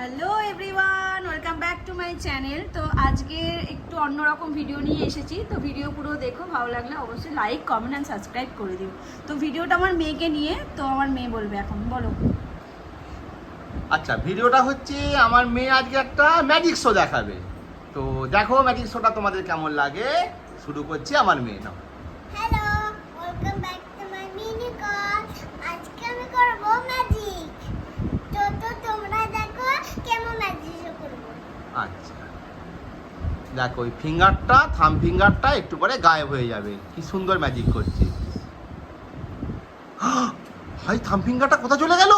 Hello everyone, welcome back to my channel. তো আজকে একটু অন্যরকম ভিডিও নিয়ে এসেছি। তো ভিডিও পুরো দেখো, ভালো লাগলে অবশ্যই লাইক, কমেন্ট অ্যান্ড সাবস্ক্রাইব করে দিও। তো ভিডিওটা আমার মেয়েকে নিয়ে, তো আমার মেয়ে বলবে এখন, বলো। আচ্ছা, ভিডিওটা হচ্ছে আমার মেয়ে আজকে একটা ম্যাজিক শো দেখাবে। তো দেখো ম্যাজিক শোটা তোমাদের কেমন লাগে। শুরু করছি আমার মেয়ে নাও। Hello, welcome back to my mini car. আজকে আমি করব ম্যাজিক। তো তোমরা দেখো কেমন ম্যাজিক করব। আচ্ছা, দেখো ওই ফিঙ্গারটা, থাম ফিঙ্গারটা একটু পরে গায়েব হয়ে যাবে। কি সুন্দর ম্যাজিক করছে। হাই, থাম ফিঙ্গারটা কোথায় চলে গেল?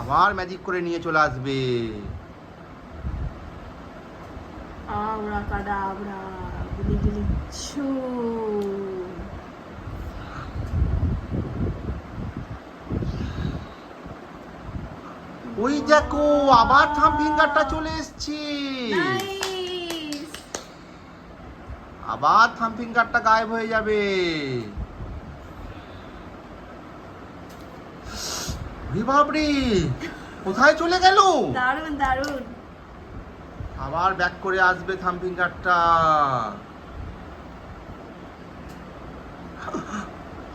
আবার ম্যাজিক করে নিয়ে চলে আসবে। আবড়া কাডাবড়া, গুলি গুলি ছু। ওই দেখো আবার থাম ফিঙ্গারটা চলে এসছে। নাইস। আবার থাম ফিঙ্গারটা গায়েব হয়ে যাবে। বাপরে, কোথায় চলে গেল? দারুণ দারুণ। আবার ব্যাক করে আসবে থাম ফিঙ্গারটা।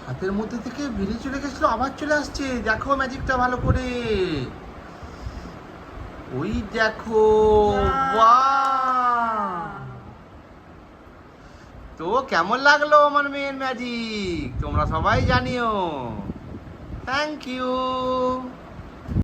হাতের মধ্যে থেকে বেরিয়ে চলে গেছিল, আবার চলে আসছে। দেখো ম্যাজিকটা ভালো করে। ওই দেখো, বাহ! তো কেমন লাগলো আমার মেয়ের ম্যাজিক? তোমরা সবাই জানিও। Thank you.